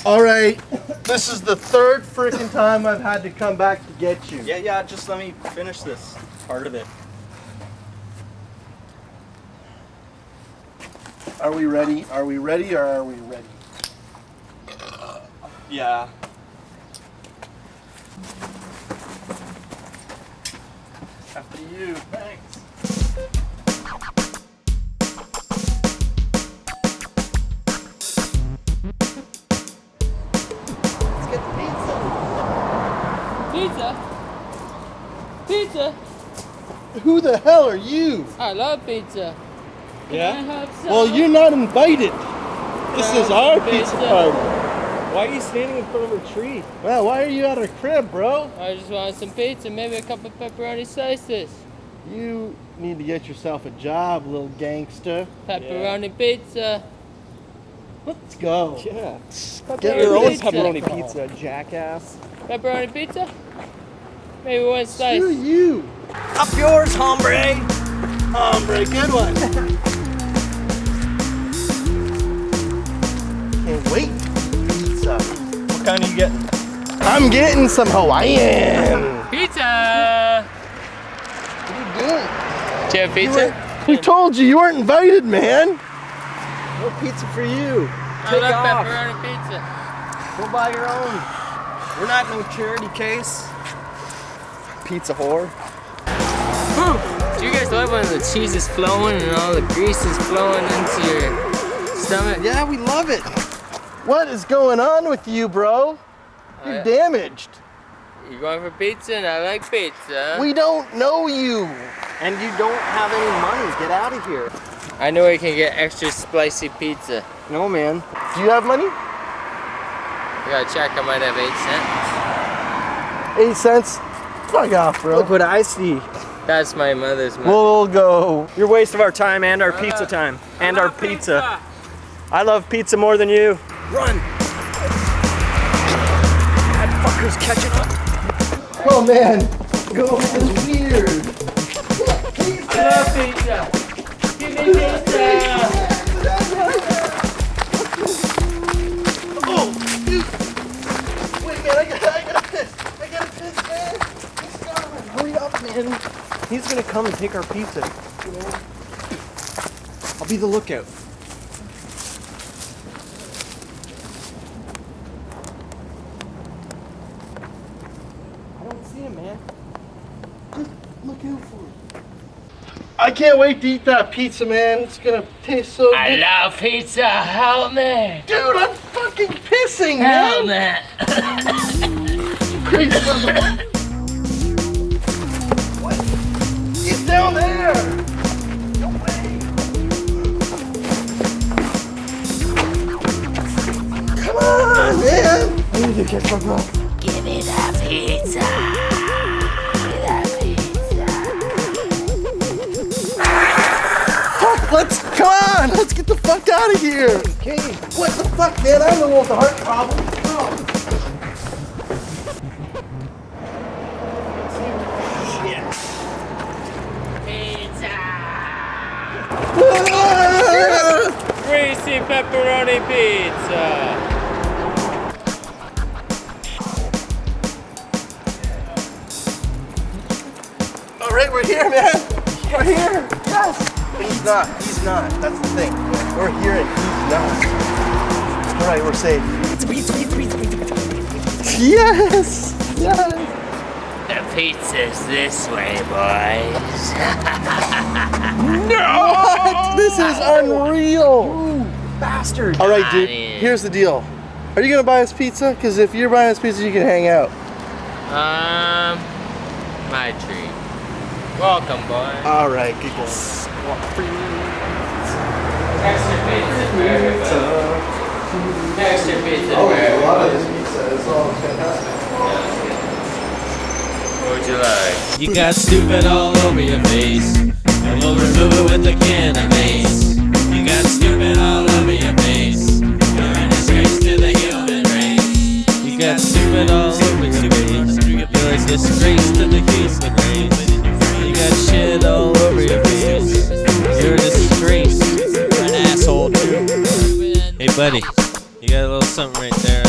All right, this is the third freaking time I've had to come back to get you. Yeah, just let me finish this part of it. Are we ready? Are we ready or are we ready? Yeah. After you, thanks. Let's get the Pizza? Pizza? Who the hell are you? I love pizza. Can I have some? Well, you're not invited. This is our pizza Pizza. party. Why are you standing in front of a tree? Well, why are you at our crib, bro? I just want some pizza, maybe a couple pepperoni slices. You need to get yourself a job, little gangster. Pepperoni pizza. Let's go. Yeah. Get Your own pizza. pepperoni pizza, jackass. Pepperoni pizza? Maybe one slice. Screw you. Up yours, hombre. Hombre, good one. Can't wait. Pizza. What kind are you getting? I'm getting some Hawaiian. Pizza! What are you doing? Do you have pizza? We told you weren't invited, man. No pizza for you. I Take love off. pepperoni pizza. Go buy your own. We're not no charity case. Pizza whore. Do you guys love when the cheese is flowing and all the grease is flowing into your stomach? Yeah, we love it. What is going on with you, bro? You're yeah. damaged. You're going for pizza and I like pizza. We don't know you. And you don't have any money. Get out of here. I know we can get extra spicy pizza. No, man. Do you have money? You gotta check, I might have 8 cents. 8 cents? Fuck off, bro. Look what I see. That's my mother's money. We'll go. You're a waste of our time and our pizza time. And our pizza. I love pizza more than you. Run! That fucker's catching up. Oh, man. Go is weird. I love pizza. Give me pizza. Oh, dude. Wait, man, I gotta piss. I gotta piss, man. He's coming. Hurry up, man. He's gonna come and take our pizza. You know? I'll be the lookout. I don't see him, man. Just look out for it. I can't wait to eat that pizza, man. It's gonna taste so I good. love pizza. Help me. Dude, I'm fucking pissing, Help man. me. Crazy motherfucker. What? He's down there. No way. Come on, man. I need to catch my breath. Give me that pizza. Give me that pizza. Come on, let's get the fuck out of here. Okay. What the fuck, man? I'm the one with the heart problem. Oh. Pizza. Ah! Greasy pepperoni pizza. All right, we're here, man. We're here. Yes. But he's not. He's not. That's the thing. We're here and he's not. All right, we're safe. Yes. Yes. The pizza's this way, boys. What? This is unreal. You bastard. All right, dude. Johnny. Here's the deal. Are you gonna buy us pizza? Because if you're buying us pizza, you can hang out. My treat. Welcome, boy. All right, good going. Extra pizza for everybody. Extra pizza for A everybody. lot of this pizza is all fantastic. What would you like? You got stupid all over your face, and we'll remove it with a can of mace. You got stupid all over your face. You're a disgrace to the human race. You got stupid all over your face. You're a disgrace to the human race. You got shit all over your face. You're a disgrace. You're an asshole too. Hey buddy, you got a little something right there.